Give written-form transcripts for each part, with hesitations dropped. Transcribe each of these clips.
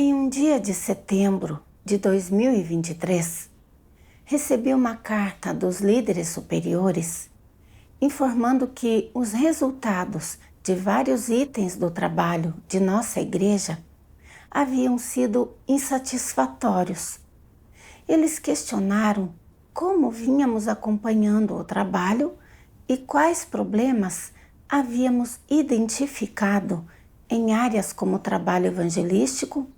Em um dia de setembro de 2023, recebi uma carta dos líderes superiores informando que os resultados de vários itens do trabalho de nossa igreja haviam sido insatisfatórios. Eles questionaram como vínhamos acompanhando o trabalho e quais problemas havíamos identificado em áreas como trabalho evangelístico,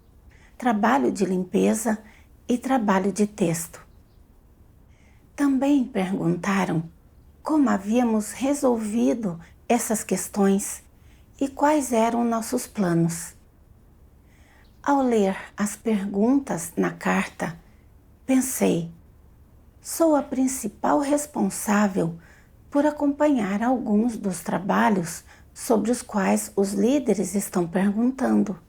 trabalho de limpeza e trabalho de texto. Também perguntaram como havíamos resolvido essas questões e quais eram nossos planos. Ao ler as perguntas na carta, pensei, sou a principal responsável por acompanhar alguns dos trabalhos sobre os quais os líderes estão perguntando.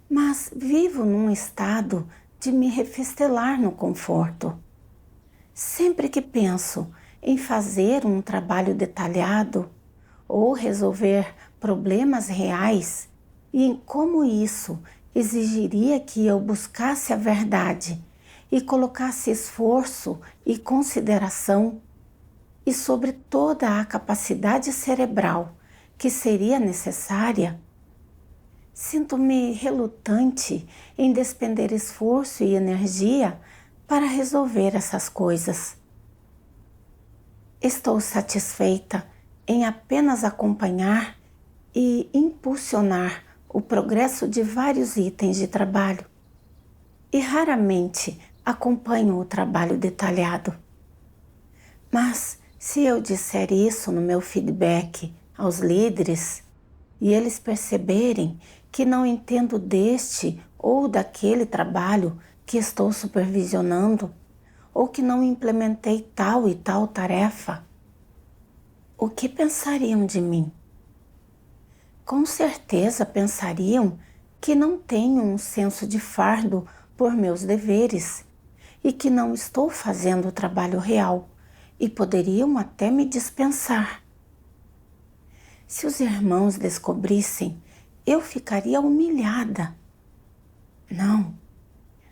Mas vivo num estado de me refestelar no conforto. Sempre que penso em fazer um trabalho detalhado ou resolver problemas reais e em como isso exigiria que eu buscasse a verdade e colocasse esforço e consideração e sobre toda a capacidade cerebral que seria necessária, sinto-me relutante em despender esforço e energia para resolver essas coisas. Estou satisfeita em apenas acompanhar e impulsionar o progresso de vários itens de trabalho e raramente acompanho o trabalho detalhado. Mas se eu disser isso no meu feedback aos líderes e eles perceberem que não entendo deste ou daquele trabalho que estou supervisionando, ou que não implementei tal e tal tarefa, o que pensariam de mim? Com certeza pensariam que não tenho um senso de fardo por meus deveres e que não estou fazendo o trabalho real e poderiam até me dispensar. Se os irmãos descobrissem, eu ficaria humilhada. Não,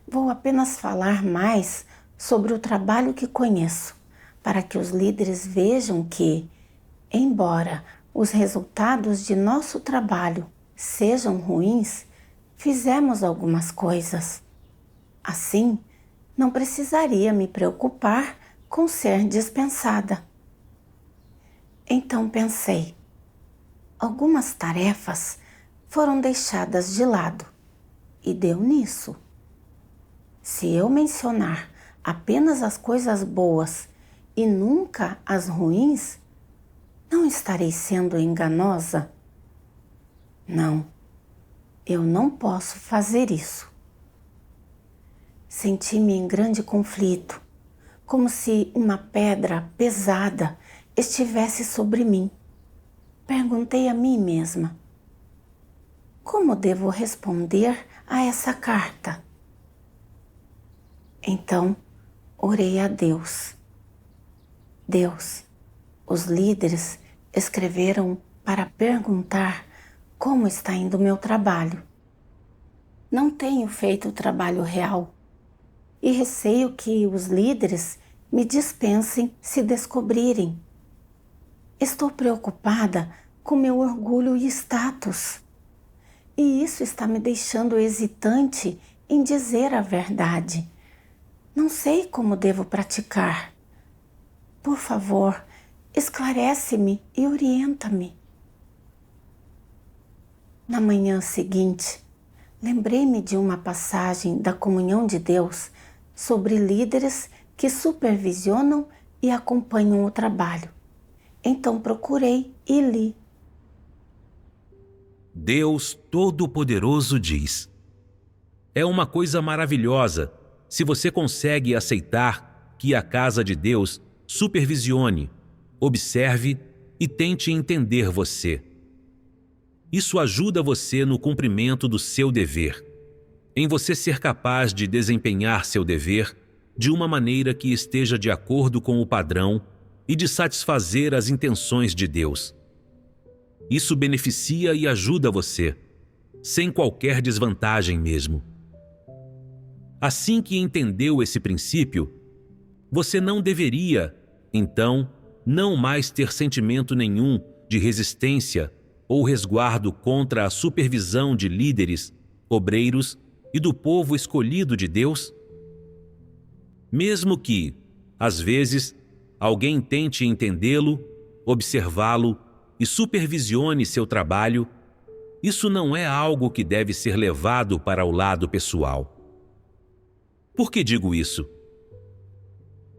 vou apenas falar mais sobre o trabalho que conheço, para que os líderes vejam que, embora os resultados de nosso trabalho sejam ruins, fizemos algumas coisas. Assim, não precisaria me preocupar com ser dispensada. Então pensei, algumas tarefas foram deixadas de lado e deu nisso. Se eu mencionar apenas as coisas boas e nunca as ruins, não estarei sendo enganosa? Não, eu não posso fazer isso. Senti-me em grande conflito, como se uma pedra pesada estivesse sobre mim. Perguntei a mim mesma, como devo responder a essa carta? Então, orei a Deus. Deus, os líderes escreveram para perguntar como está indo o meu trabalho. Não tenho feito o trabalho real e receio que os líderes me dispensem se descobrirem. Estou preocupada com meu orgulho e status. E isso está me deixando hesitante em dizer a verdade. Não sei como devo praticar. Por favor, esclarece-me e orienta-me. Na manhã seguinte, lembrei-me de uma passagem da Comunhão de Deus sobre líderes que supervisionam e acompanham o trabalho. Então procurei e li. Deus Todo-Poderoso diz: é uma coisa maravilhosa se você consegue aceitar que a casa de Deus supervisione, observe e tente entender você. Isso ajuda você no cumprimento do seu dever, em você ser capaz de desempenhar seu dever de uma maneira que esteja de acordo com o padrão e de satisfazer as intenções de Deus. Isso beneficia e ajuda você, sem qualquer desvantagem mesmo. Assim que entendeu esse princípio, você não deveria, então, não mais ter sentimento nenhum de resistência ou resguardo contra a supervisão de líderes, obreiros e do povo escolhido de Deus? Mesmo que, às vezes, alguém tente entendê-lo, observá-lo e supervisione seu trabalho, isso não é algo que deve ser levado para o lado pessoal. Por que digo isso?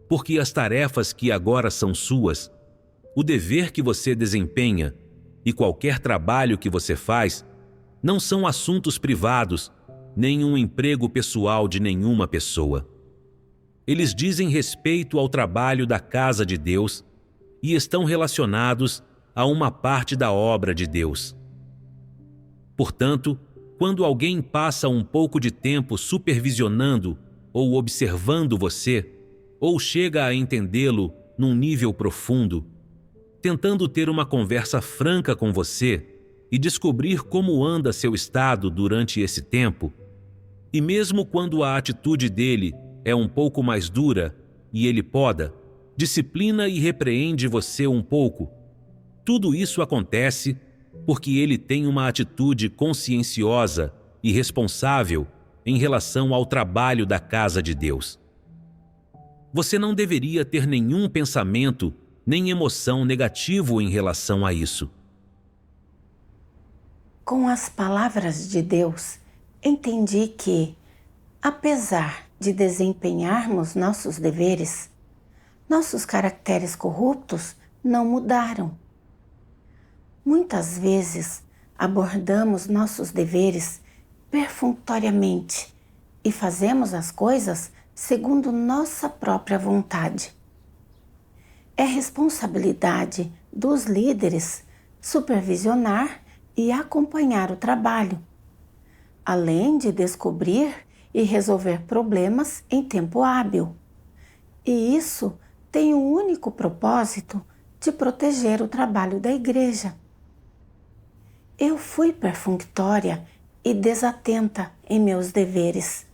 Porque as tarefas que agora são suas, o dever que você desempenha e qualquer trabalho que você faz não são assuntos privados, nem um emprego pessoal de nenhuma pessoa. Eles dizem respeito ao trabalho da casa de Deus e estão relacionados a uma parte da obra de Deus. Portanto, quando alguém passa um pouco de tempo supervisionando ou observando você, ou chega a entendê-lo num nível profundo, tentando ter uma conversa franca com você e descobrir como anda seu estado durante esse tempo, e mesmo quando a atitude dele é um pouco mais dura e ele poda, disciplina e repreende você um pouco, tudo isso acontece porque ele tem uma atitude conscienciosa e responsável em relação ao trabalho da casa de Deus. Você não deveria ter nenhum pensamento nem emoção negativo em relação a isso. Com as palavras de Deus, entendi que, apesar de desempenharmos nossos deveres, nossos caracteres corruptos não mudaram. Muitas vezes abordamos nossos deveres perfunctoriamente e fazemos as coisas segundo nossa própria vontade. É responsabilidade dos líderes supervisionar e acompanhar o trabalho, além de descobrir e resolver problemas em tempo hábil. E isso tem o único propósito de proteger o trabalho da igreja. Eu fui perfunctória e desatenta em meus deveres.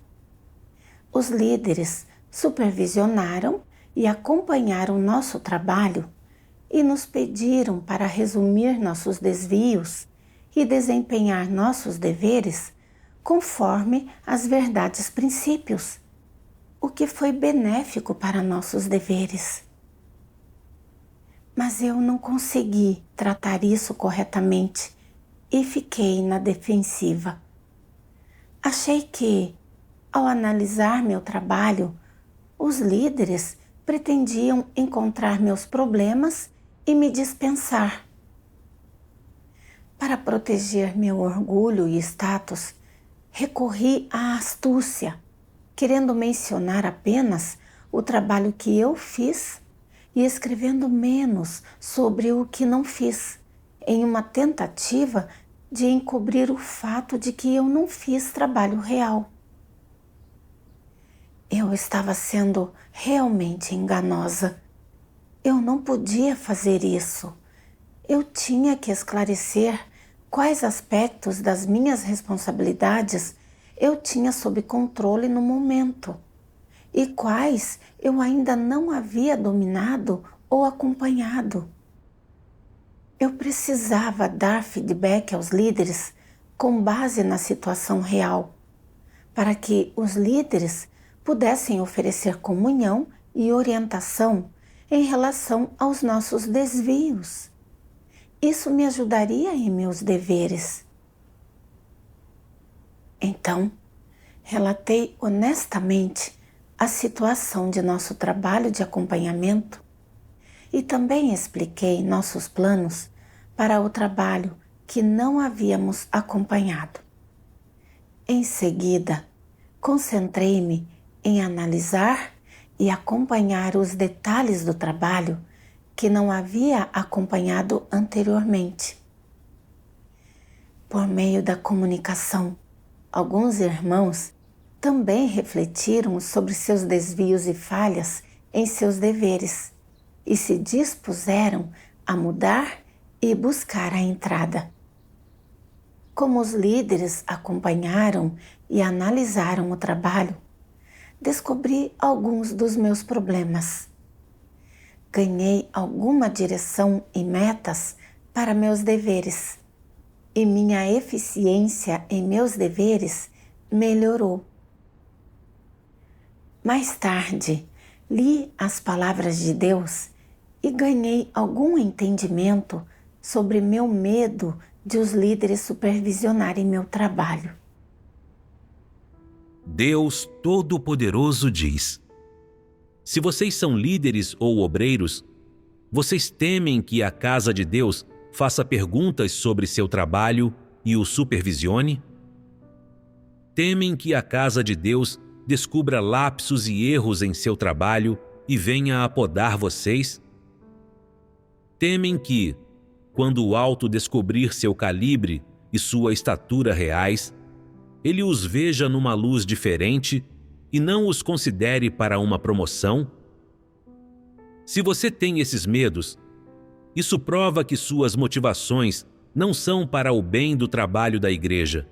Os líderes supervisionaram e acompanharam nosso trabalho e nos pediram para resumir nossos desvios e desempenhar nossos deveres conforme as verdades princípios, o que foi benéfico para nossos deveres. Mas eu não consegui tratar isso corretamente e fiquei na defensiva. Achei que, ao analisar meu trabalho, os líderes pretendiam encontrar meus problemas e me dispensar. Para proteger meu orgulho e status, recorri à astúcia, querendo mencionar apenas o trabalho que eu fiz e escrevendo menos sobre o que não fiz, em uma tentativa de encobrir o fato de que eu não fiz trabalho real. Eu estava sendo realmente enganosa. Eu não podia fazer isso. Eu tinha que esclarecer quais aspectos das minhas responsabilidades eu tinha sob controle no momento e quais eu ainda não havia dominado ou acompanhado. Eu precisava dar feedback aos líderes com base na situação real, para que os líderes pudessem oferecer comunhão e orientação em relação aos nossos desvios. Isso me ajudaria em meus deveres. Então, relatei honestamente a situação de nosso trabalho de acompanhamento e também expliquei nossos planos para o trabalho que não havíamos acompanhado. Em seguida, concentrei-me em analisar e acompanhar os detalhes do trabalho que não havia acompanhado anteriormente. Por meio da comunicação, alguns irmãos também refletiram sobre seus desvios e falhas em seus deveres e se dispuseram a mudar e buscar a entrada. Como os líderes acompanharam e analisaram o trabalho, descobri alguns dos meus problemas. Ganhei alguma direção e metas para meus deveres, e minha eficiência em meus deveres melhorou. Mais tarde, li as palavras de Deus e ganhei algum entendimento sobre meu medo de os líderes supervisionarem meu trabalho. Deus Todo-Poderoso diz: se vocês são líderes ou obreiros, vocês temem que a casa de Deus faça perguntas sobre seu trabalho e o supervisione? Temem que a casa de Deus descubra lapsos e erros em seu trabalho e venha a podar vocês? Temem que, quando o alto descobrir seu calibre e sua estatura reais, ele os veja numa luz diferente e não os considere para uma promoção? Se você tem esses medos, isso prova que suas motivações não são para o bem do trabalho da igreja.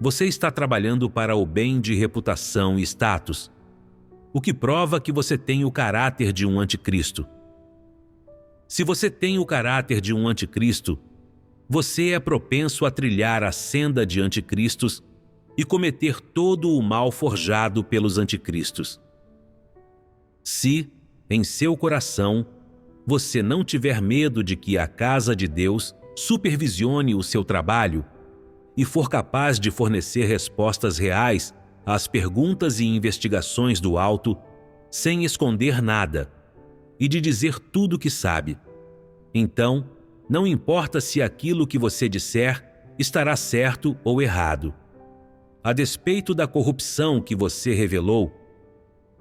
Você está trabalhando para o bem de reputação e status, o que prova que você tem o caráter de um anticristo. Se você tem o caráter de um anticristo, você é propenso a trilhar a senda de anticristos e cometer todo o mal forjado pelos anticristos. Se, em seu coração, você não tiver medo de que a casa de Deus supervisione o seu trabalho e for capaz de fornecer respostas reais às perguntas e investigações do alto, sem esconder nada, e de dizer tudo o que sabe, então, não importa se aquilo que você disser estará certo ou errado. A despeito da corrupção que você revelou,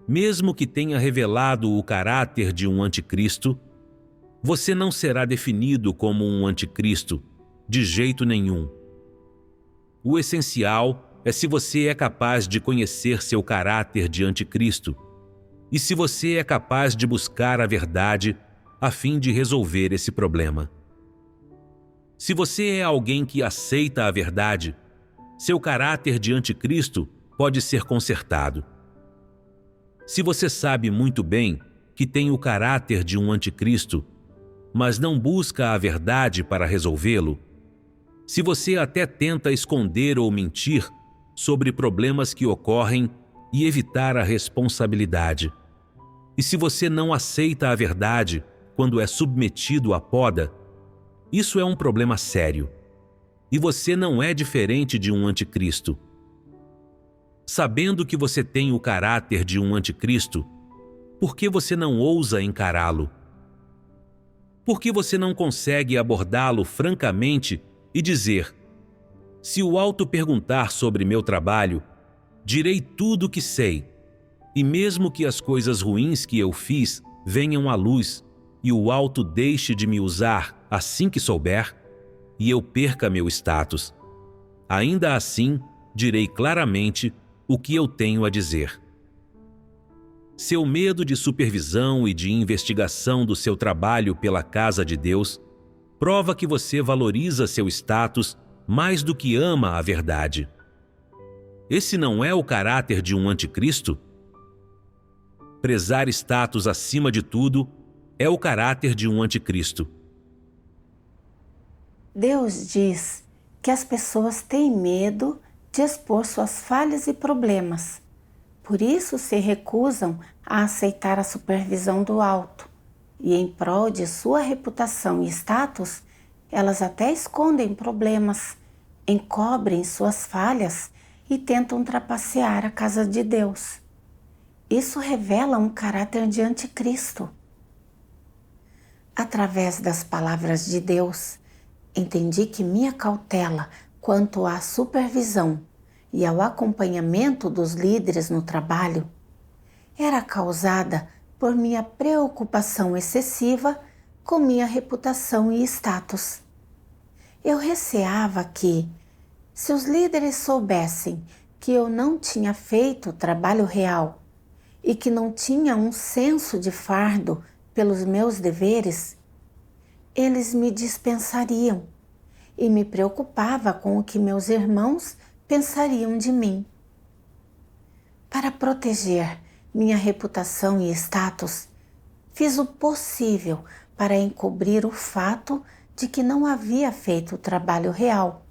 mesmo que tenha revelado o caráter de um anticristo, você não será definido como um anticristo, de jeito nenhum. O essencial é se você é capaz de conhecer seu caráter de anticristo e se você é capaz de buscar a verdade a fim de resolver esse problema. Se você é alguém que aceita a verdade, seu caráter de anticristo pode ser consertado. Se você sabe muito bem que tem o caráter de um anticristo, mas não busca a verdade para resolvê-lo, se você até tenta esconder ou mentir sobre problemas que ocorrem e evitar a responsabilidade, e se você não aceita a verdade quando é submetido à poda, isso é um problema sério. E você não é diferente de um anticristo. Sabendo que você tem o caráter de um anticristo, por que você não ousa encará-lo? Por que você não consegue abordá-lo francamente e dizer: se o alto perguntar sobre meu trabalho, direi tudo o que sei, e mesmo que as coisas ruins que eu fiz venham à luz e o alto deixe de me usar assim que souber, e eu perca meu status, ainda assim direi claramente o que eu tenho a dizer. Seu medo de supervisão e de investigação do seu trabalho pela casa de Deus prova que você valoriza seu status mais do que ama a verdade. Esse não é o caráter de um anticristo? Prezar status acima de tudo é o caráter de um anticristo. Deus diz que as pessoas têm medo de expor suas falhas e problemas. Por isso se recusam a aceitar a supervisão do alto. E em prol de sua reputação e status, elas até escondem problemas, encobrem suas falhas e tentam trapacear a casa de Deus. Isso revela um caráter de anticristo. Através das palavras de Deus, entendi que minha cautela quanto à supervisão e ao acompanhamento dos líderes no trabalho era causada por minha preocupação excessiva com minha reputação e status. Eu receava que, se os líderes soubessem que eu não tinha feito o trabalho real e que não tinha um senso de fardo pelos meus deveres, eles me dispensariam e me preocupava com o que meus irmãos pensariam de mim. Para proteger minha reputação e status, fiz o possível para encobrir o fato de que não havia feito o trabalho real.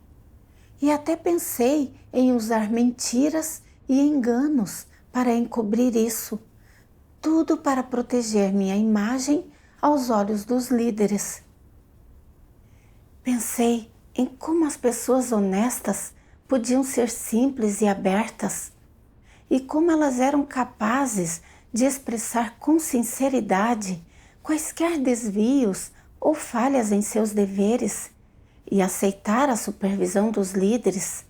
E até pensei em usar mentiras e enganos para encobrir isso. Tudo para proteger minha imagem aos olhos dos líderes. Pensei em como as pessoas honestas podiam ser simples e abertas, e como elas eram capazes de expressar com sinceridade quaisquer desvios ou falhas em seus deveres e aceitar a supervisão dos líderes.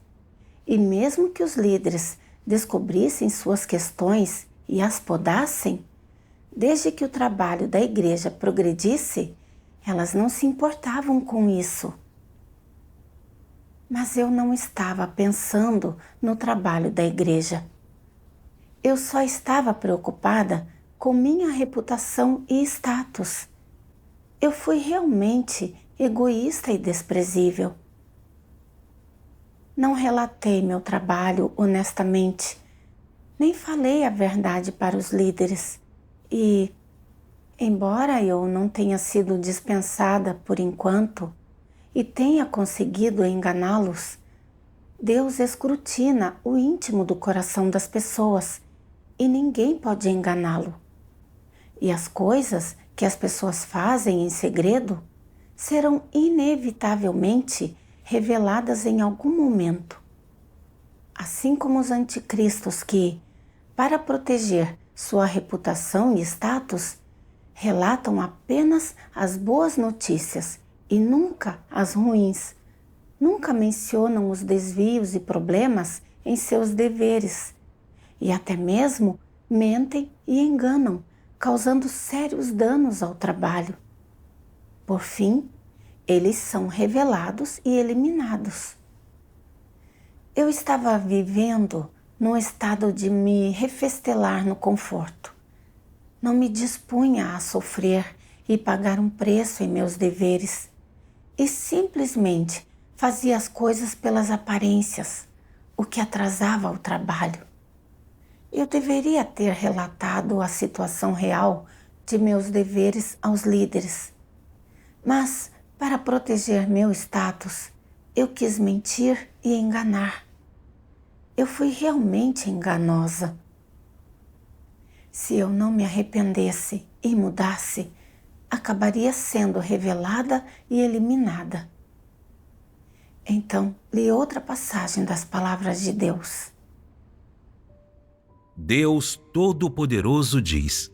E mesmo que os líderes descobrissem suas questões e as podassem, desde que o trabalho da igreja progredisse, elas não se importavam com isso. Mas eu não estava pensando no trabalho da igreja. Eu só estava preocupada com minha reputação e status. Eu fui realmente egoísta e desprezível. Não relatei meu trabalho honestamente, nem falei a verdade para os líderes e, embora eu não tenha sido dispensada por enquanto e tenha conseguido enganá-los, Deus escrutina o íntimo do coração das pessoas e ninguém pode enganá-lo. E as coisas que as pessoas fazem em segredo serão inevitavelmente reveladas em algum momento. Assim como os anticristos que, para proteger sua reputação e status, relatam apenas as boas notícias e nunca as ruins, nunca mencionam os desvios e problemas em seus deveres, e até mesmo mentem e enganam, causando sérios danos ao trabalho. Por fim, eles são revelados e eliminados. Eu estava vivendo num estado de me refestelar no conforto. Não me dispunha a sofrer e pagar um preço em meus deveres, e simplesmente fazia as coisas pelas aparências, o que atrasava o trabalho. Eu deveria ter relatado a situação real de meus deveres aos líderes, mas, para proteger meu status, eu quis mentir e enganar. Eu fui realmente enganosa. Se eu não me arrependesse e mudasse, acabaria sendo revelada e eliminada. Então, li outra passagem das palavras de Deus. Deus Todo-Poderoso diz: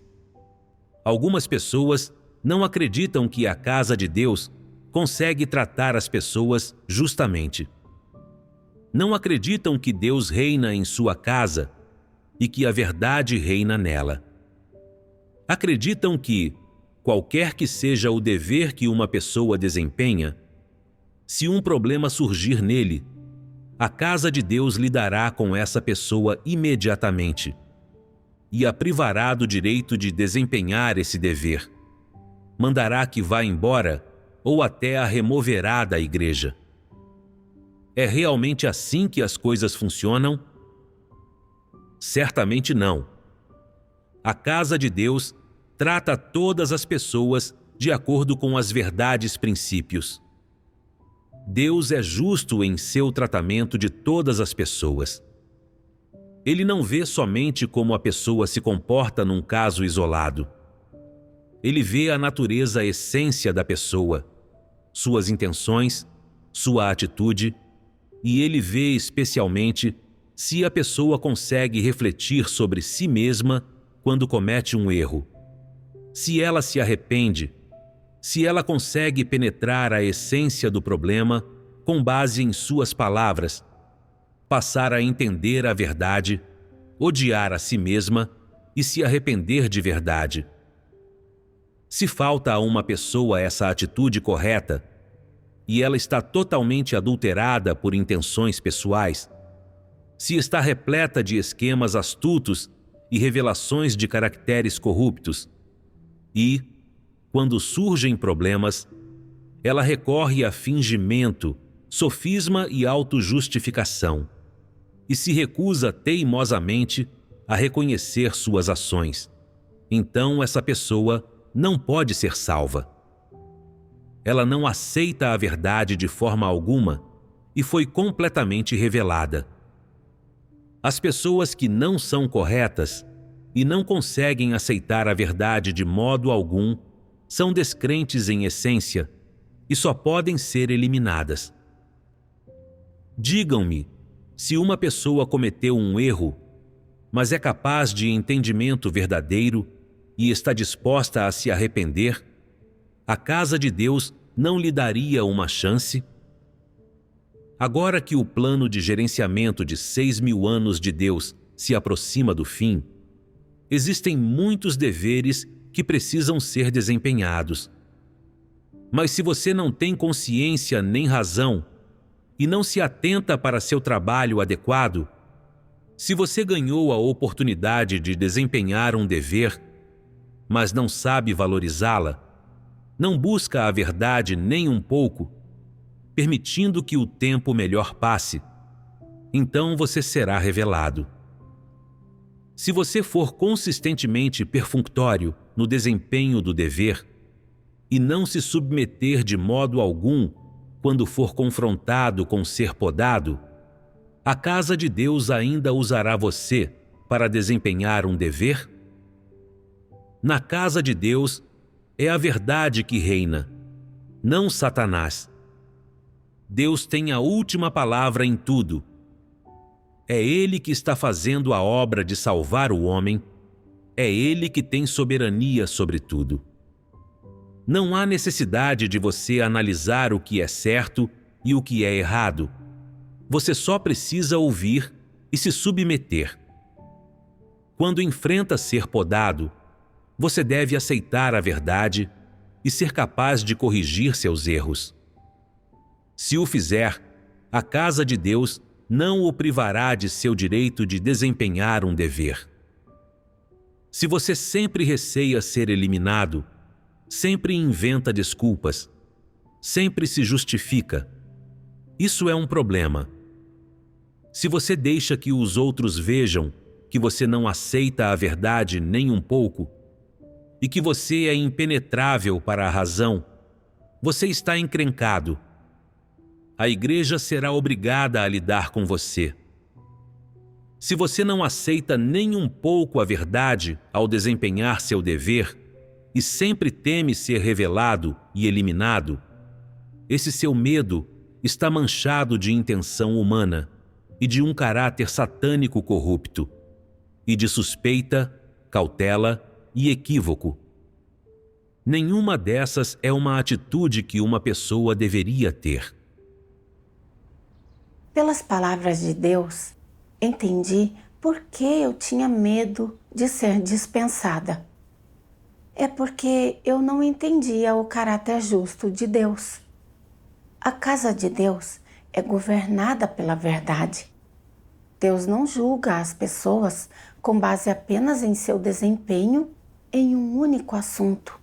algumas pessoas não acreditam que a casa de Deus consegue tratar as pessoas justamente. Não acreditam que Deus reina em sua casa e que a verdade reina nela. Acreditam que, qualquer que seja o dever que uma pessoa desempenha, se um problema surgir nele, a casa de Deus lidará com essa pessoa imediatamente e a privará do direito de desempenhar esse dever. Mandará que vá embora ou até a removerá da igreja. É realmente assim que as coisas funcionam? Certamente não. A casa de Deus trata todas as pessoas de acordo com as verdades princípios. Deus é justo em seu tratamento de todas as pessoas. Ele não vê somente como a pessoa se comporta num caso isolado. Ele vê a natureza, a essência da pessoa, suas intenções, sua atitude, e ele vê especialmente se a pessoa consegue refletir sobre si mesma quando comete um erro, se ela se arrepende, se ela consegue penetrar a essência do problema com base em suas palavras, passar a entender a verdade, odiar a si mesma e se arrepender de verdade. Se falta a uma pessoa essa atitude correta, e ela está totalmente adulterada por intenções pessoais, se está repleta de esquemas astutos e revelações de caracteres corruptos, e, quando surgem problemas, ela recorre a fingimento sofisma e autojustificação, e se recusa teimosamente a reconhecer suas ações, então essa pessoa não pode ser salva. Ela não aceita a verdade de forma alguma e foi completamente revelada. As pessoas que não são corretas e não conseguem aceitar a verdade de modo algum são descrentes em essência e só podem ser eliminadas. Digam-me, se uma pessoa cometeu um erro, mas é capaz de entendimento verdadeiro e está disposta a se arrepender, a casa de Deus não lhe daria uma chance? Agora que o plano de gerenciamento de 6.000 anos de Deus se aproxima do fim, existem muitos deveres que precisam ser desempenhados. Mas se você não tem consciência nem razão e não se atenta para seu trabalho adequado, se você ganhou a oportunidade de desempenhar um dever, mas não sabe valorizá-la, não busca a verdade nem um pouco, permitindo que o tempo melhor passe, então você será revelado. Se você for consistentemente perfunctório no desempenho do dever e não se submeter de modo algum quando for confrontado com ser podado, a casa de Deus ainda usará você para desempenhar um dever? Na casa de Deus é a verdade que reina, não Satanás. Deus tem a última palavra em tudo. É Ele que está fazendo a obra de salvar o homem. É Ele que tem soberania sobre tudo. Não há necessidade de você analisar o que é certo e o que é errado. Você só precisa ouvir e se submeter. Quando enfrenta ser podado, você deve aceitar a verdade e ser capaz de corrigir seus erros. Se o fizer, a casa de Deus não o privará de seu direito de desempenhar um dever. Se você sempre receia ser eliminado, sempre inventa desculpas, sempre se justifica, isso é um problema. Se você deixa que os outros vejam que você não aceita a verdade nem um pouco e que você é impenetrável para a razão, você está encrencado. A igreja será obrigada a lidar com você. Se você não aceita nem um pouco a verdade ao desempenhar seu dever e sempre teme ser revelado e eliminado, esse seu medo está manchado de intenção humana e de um caráter satânico corrupto, e de suspeita, cautela e equívoco. Nenhuma dessas é uma atitude que uma pessoa deveria ter. Pelas palavras de Deus, entendi por que eu tinha medo de ser dispensada. É porque eu não entendia o caráter justo de Deus. A casa de Deus é governada pela verdade. Deus não julga as pessoas com base apenas em seu desempenho em um único assunto,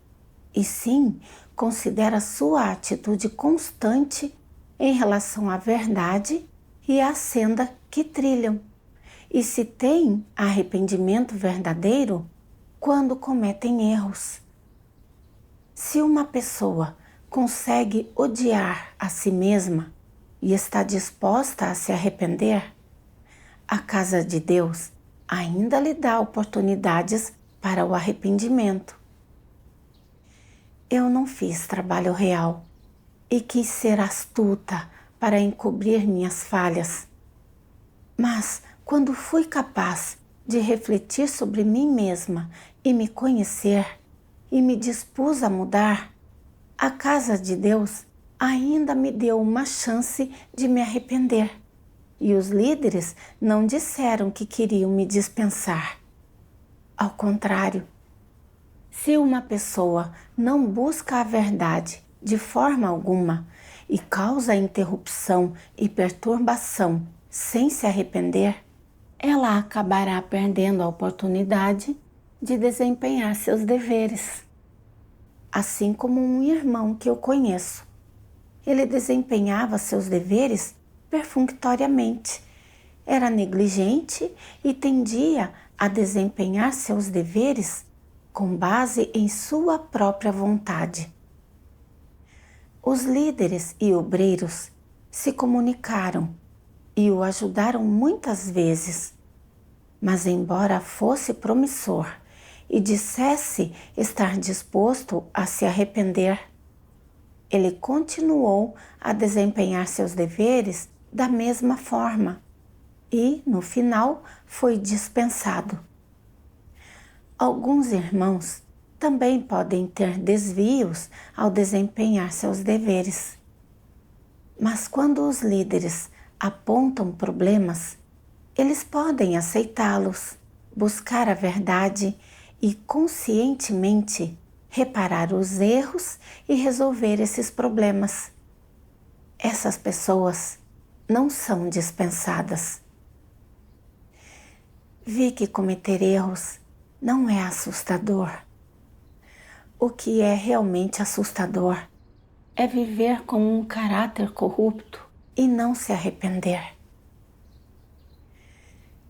e sim considera sua atitude constante em relação à verdade e à senda que trilham, e se tem arrependimento verdadeiro quando cometem erros. Se uma pessoa consegue odiar a si mesma e está disposta a se arrepender, a casa de Deus ainda lhe dá oportunidades para o arrependimento. Eu não fiz trabalho real e quis ser astuta para encobrir minhas falhas. Mas, quando fui capaz de refletir sobre mim mesma e me conhecer, e me dispus a mudar, a casa de Deus ainda me deu uma chance de me arrepender. E os líderes não disseram que queriam me dispensar. Ao contrário, se uma pessoa não busca a verdade de forma alguma e causa interrupção e perturbação sem se arrepender, ela acabará perdendo a oportunidade de desempenhar seus deveres. Assim como um irmão que eu conheço. ele desempenhava seus deveres perfunctoriamente. Era negligente e tendia a desempenhar seus deveres com base em sua própria vontade. Os líderes e obreiros se comunicaram e o ajudaram muitas vezes, mas embora fosse promissor e dissesse estar disposto a se arrepender, ele continuou a desempenhar seus deveres da mesma forma e, no final, foi dispensado. Alguns irmãos também podem ter desvios ao desempenhar seus deveres. Mas quando os líderes apontam problemas, eles podem aceitá-los, buscar a verdade e conscientemente reparar os erros e resolver esses problemas. Essas pessoas não são dispensadas. Vi que cometer erros não é assustador. O que é realmente assustador é viver com um caráter corrupto e não se arrepender.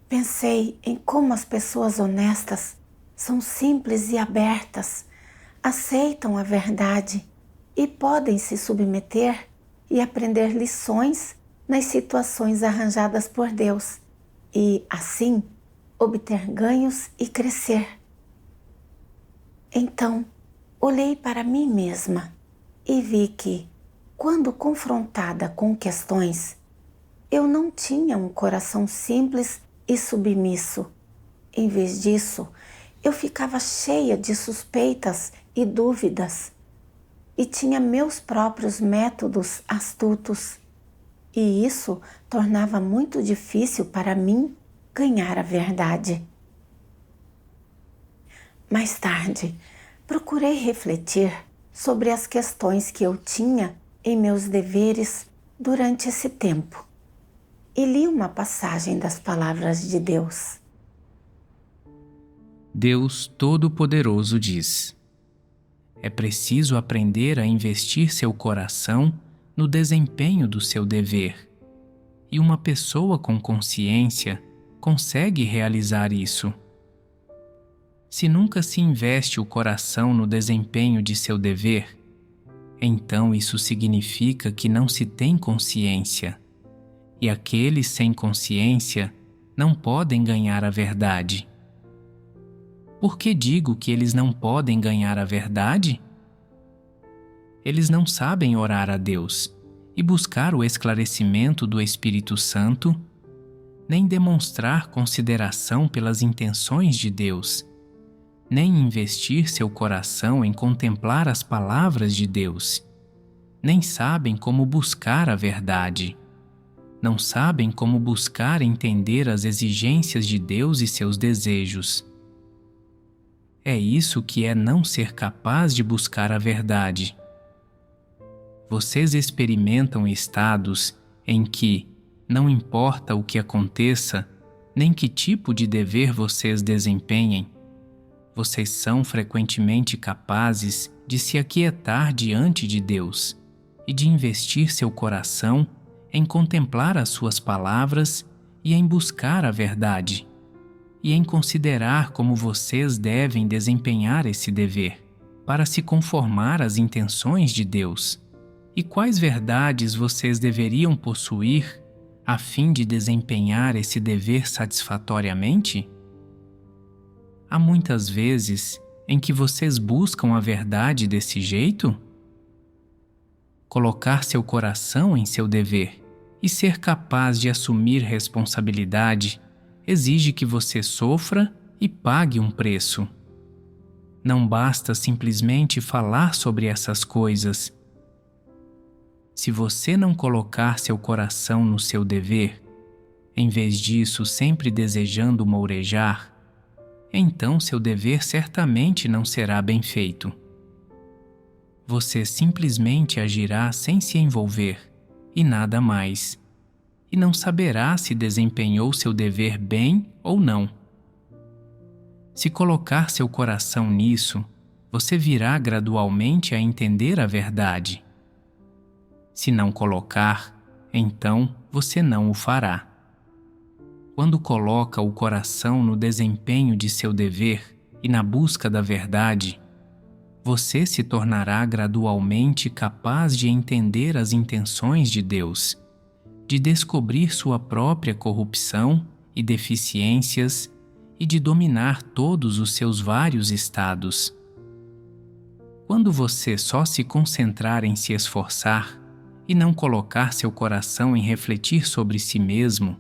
Pensei em como as pessoas honestas são simples e abertas, aceitam a verdade e podem se submeter e aprender lições nas situações arranjadas por Deus e, assim, obter ganhos e crescer. Então, olhei para mim mesma e vi que, quando confrontada com questões, eu não tinha um coração simples e submisso. Em vez disso, eu ficava cheia de suspeitas e dúvidas e tinha meus próprios métodos astutos. E isso tornava muito difícil para mim ganhar a verdade. Mais tarde, procurei refletir sobre as questões que eu tinha em meus deveres durante esse tempo e li uma passagem das palavras de Deus. Deus Todo-Poderoso diz: é preciso aprender a investir seu coração no desempenho do seu dever, e uma pessoa com consciência consegue realizar isso. Se nunca se investe o coração no desempenho de seu dever, então isso significa que não se tem consciência, e aqueles sem consciência não podem ganhar a verdade. Por que digo que eles não podem ganhar a verdade? Eles não sabem orar a Deus e buscar o esclarecimento do Espírito Santo, nem demonstrar consideração pelas intenções de Deus, nem investir seu coração em contemplar as palavras de Deus, nem sabem como buscar a verdade, não sabem como buscar entender as exigências de Deus e seus desejos. É isso que é não ser capaz de buscar a verdade. Vocês experimentam estados em que, não importa o que aconteça, nem que tipo de dever vocês desempenhem, vocês são frequentemente capazes de se aquietar diante de Deus e de investir seu coração em contemplar as suas palavras e em buscar a verdade, e em considerar como vocês devem desempenhar esse dever, para se conformar às intenções de Deus, e quais verdades vocês deveriam possuir a fim de desempenhar esse dever satisfatoriamente? Há muitas vezes em que vocês buscam a verdade desse jeito? Colocar seu coração em seu dever e ser capaz de assumir responsabilidade exige que você sofra e pague um preço. Não basta simplesmente falar sobre essas coisas. Se você não colocar seu coração no seu dever, em vez disso sempre desejando mourejar, então seu dever certamente não será bem feito. Você simplesmente agirá sem se envolver, e nada mais, e não saberá se desempenhou seu dever bem ou não. Se colocar seu coração nisso, você virá gradualmente a entender a verdade. Se não colocar, então você não o fará. Quando coloca o coração no desempenho de seu dever e na busca da verdade, você se tornará gradualmente capaz de entender as intenções de Deus, de descobrir sua própria corrupção e deficiências e de dominar todos os seus vários estados. Quando você só se concentrar em se esforçar e não colocar seu coração em refletir sobre si mesmo,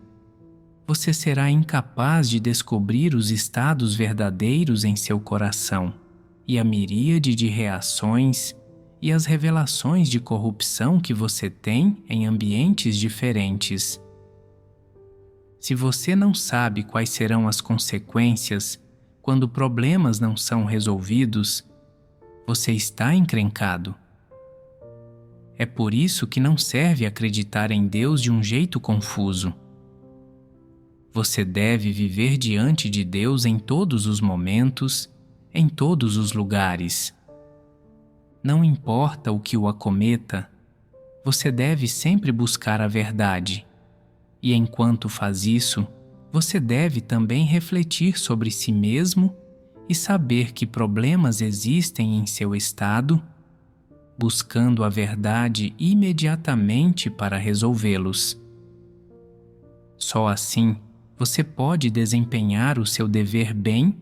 você será incapaz de descobrir os estados verdadeiros em seu coração e a miríade de reações e as revelações de corrupção que você tem em ambientes diferentes. Se você não sabe quais serão as consequências quando problemas não são resolvidos, você está encrencado. É por isso que não serve acreditar em Deus de um jeito confuso. Você deve viver diante de Deus em todos os momentos, em todos os lugares. Não importa o que o acometa, você deve sempre buscar a verdade. E enquanto faz isso, você deve também refletir sobre si mesmo e saber que problemas existem em seu estado, buscando a verdade imediatamente para resolvê-los. Só assim você pode desempenhar o seu dever bem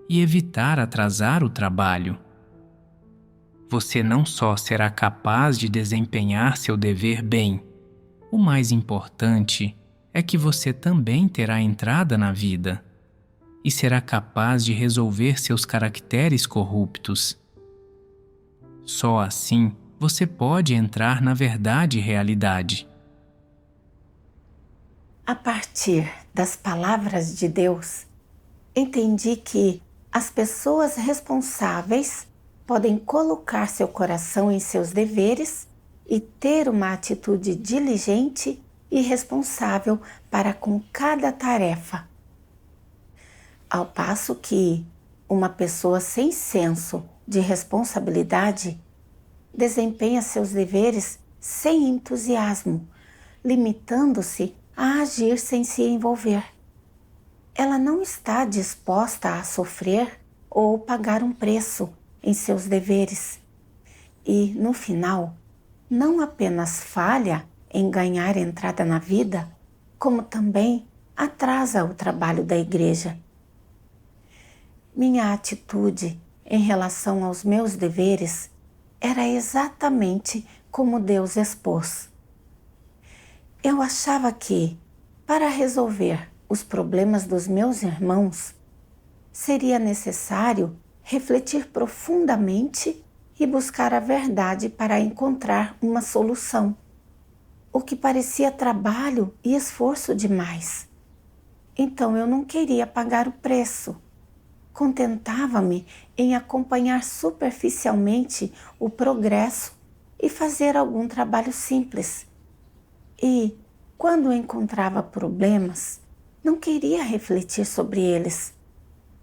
e evitar atrasar o trabalho. Você não só será capaz de desempenhar seu dever bem, o mais importante é que você também terá entrada na vida e será capaz de resolver seus caracteres corruptos. Só assim você pode entrar na verdade e realidade. A partir das palavras de Deus, entendi que as pessoas responsáveis podem colocar seu coração em seus deveres e ter uma atitude diligente e responsável para com cada tarefa. Ao passo que uma pessoa sem senso de responsabilidade desempenha seus deveres sem entusiasmo, limitando-se a agir sem se envolver. Ela não está disposta a sofrer ou pagar um preço em seus deveres e, no final, não apenas falha em ganhar entrada na vida, como também atrasa o trabalho da igreja. Minha atitude em relação aos meus deveres era exatamente como Deus expôs. Eu achava que, para resolver os problemas dos meus irmãos, seria necessário refletir profundamente e buscar a verdade para encontrar uma solução, o que parecia trabalho e esforço demais. Então eu não queria pagar o preço. Contentava-me em acompanhar superficialmente o progresso e fazer algum trabalho simples. E, quando encontrava problemas, não queria refletir sobre eles,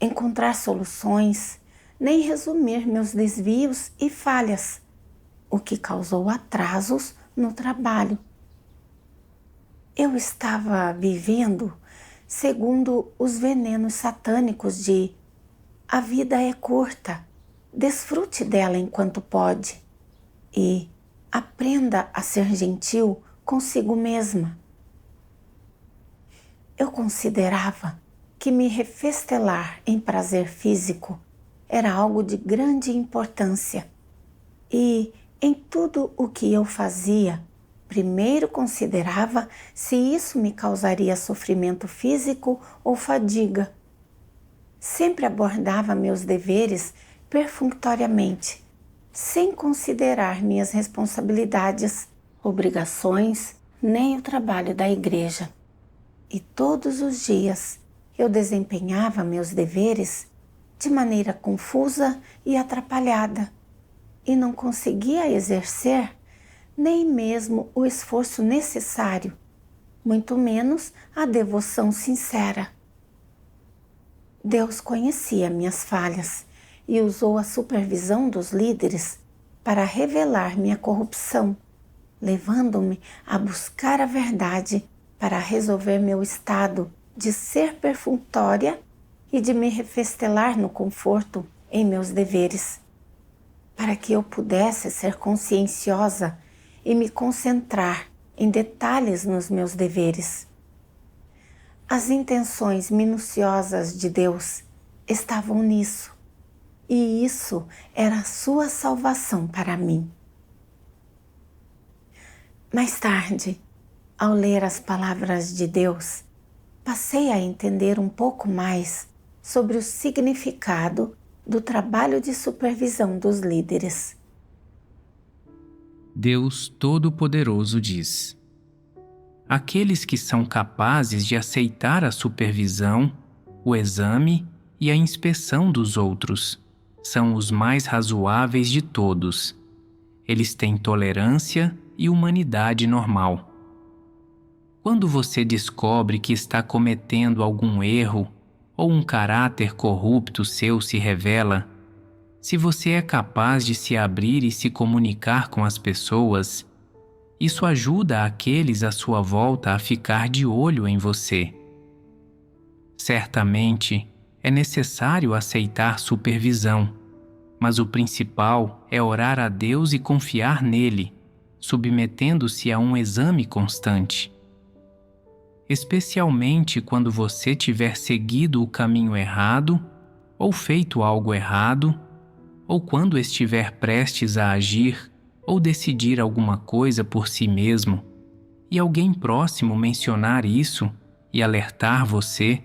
encontrar soluções, nem resumir meus desvios e falhas, o que causou atrasos no trabalho. Eu estava vivendo segundo os venenos satânicos de a vida é curta, desfrute dela enquanto pode e aprenda a ser gentil consigo mesma. Eu considerava que me refestelar em prazer físico era algo de grande importância e, em tudo o que eu fazia, primeiro considerava se isso me causaria sofrimento físico ou fadiga. Sempre abordava meus deveres perfunctoriamente, sem considerar minhas responsabilidades, obrigações, nem o trabalho da igreja. E todos os dias eu desempenhava meus deveres de maneira confusa e atrapalhada, e não conseguia exercer nem mesmo o esforço necessário, muito menos a devoção sincera. Deus conhecia minhas falhas e usou a supervisão dos líderes para revelar minha corrupção, levando-me a buscar a verdade para resolver meu estado de ser perfunctória e de me refestelar no conforto em meus deveres, para que eu pudesse ser conscienciosa e me concentrar em detalhes nos meus deveres. As intenções minuciosas de Deus estavam nisso, e isso era a sua salvação para mim. Mais tarde, ao ler as palavras de Deus, passei a entender um pouco mais sobre o significado do trabalho de supervisão dos líderes. Deus Todo-Poderoso diz: aqueles que são capazes de aceitar a supervisão, o exame e a inspeção dos outros são os mais razoáveis de todos. Eles têm tolerância e humanidade normal. Quando você descobre que está cometendo algum erro ou um caráter corrupto seu se revela, se você é capaz de se abrir e se comunicar com as pessoas, isso ajuda aqueles à sua volta a ficar de olho em você. Certamente, é necessário aceitar supervisão, mas o principal é orar a Deus e confiar nele, submetendo-se a um exame constante. Especialmente quando você tiver seguido o caminho errado, ou feito algo errado, ou quando estiver prestes a agir ou decidir alguma coisa por si mesmo, e alguém próximo mencionar isso e alertar você,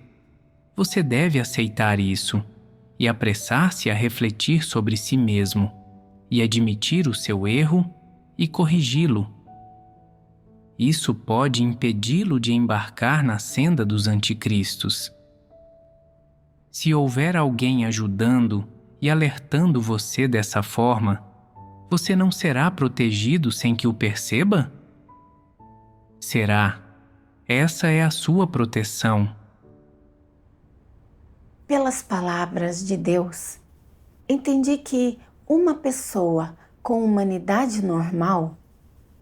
você deve aceitar isso e apressar-se a refletir sobre si mesmo e admitir o seu erro e corrigi-lo. Isso pode impedi-lo de embarcar na senda dos anticristos. Se houver alguém ajudando e alertando você dessa forma, você não será protegido sem que o perceba? Será. Essa é a sua proteção. Pelas palavras de Deus, entendi que uma pessoa com humanidade normal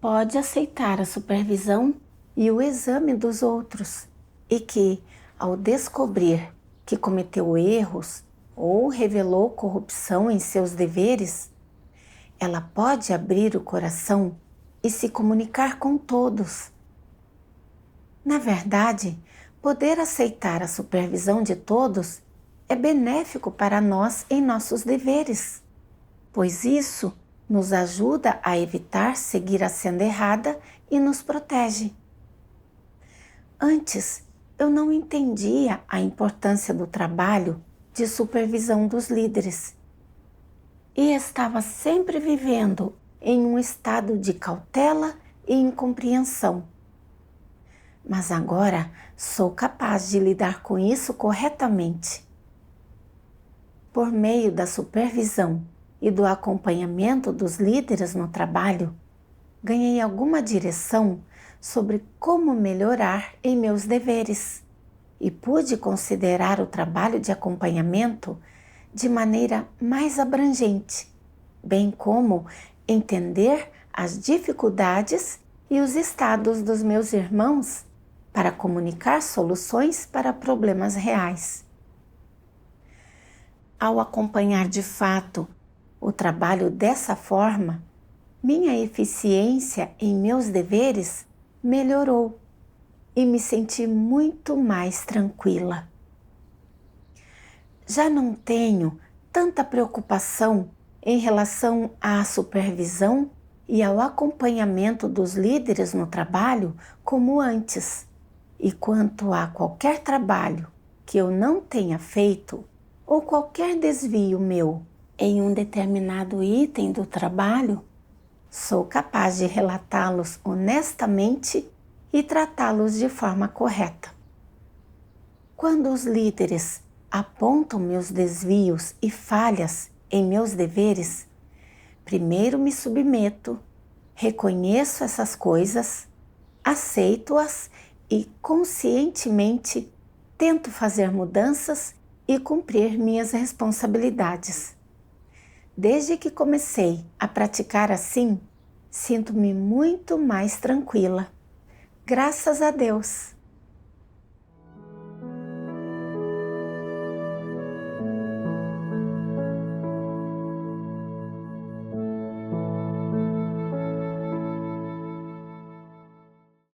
pode aceitar a supervisão e o exame dos outros e que, ao descobrir que cometeu erros ou revelou corrupção em seus deveres, ela pode abrir o coração e se comunicar com todos. Na verdade, poder aceitar a supervisão de todos é benéfico para nós em nossos deveres, pois isso nos ajuda a evitar seguir a senda errada e nos protege. Antes, eu não entendia a importância do trabalho de supervisão dos líderes e estava sempre vivendo em um estado de cautela e incompreensão. Mas agora sou capaz de lidar com isso corretamente. Por meio da supervisão e do acompanhamento dos líderes no trabalho, ganhei alguma direção sobre como melhorar em meus deveres e pude considerar o trabalho de acompanhamento de maneira mais abrangente, bem como entender as dificuldades e os estados dos meus irmãos para comunicar soluções para problemas reais. Ao acompanhar de fato o trabalho dessa forma, minha eficiência em meus deveres melhorou e me senti muito mais tranquila. Já não tenho tanta preocupação em relação à supervisão e ao acompanhamento dos líderes no trabalho como antes. E quanto a qualquer trabalho que eu não tenha feito ou qualquer desvio meu em um determinado item do trabalho, sou capaz de relatá-los honestamente e tratá-los de forma correta. Quando os líderes apontam meus desvios e falhas em meus deveres, primeiro me submeto, reconheço essas coisas, aceito-as e conscientemente tento fazer mudanças e cumprir minhas responsabilidades. Desde que comecei a praticar assim, sinto-me muito mais tranquila. Graças a Deus!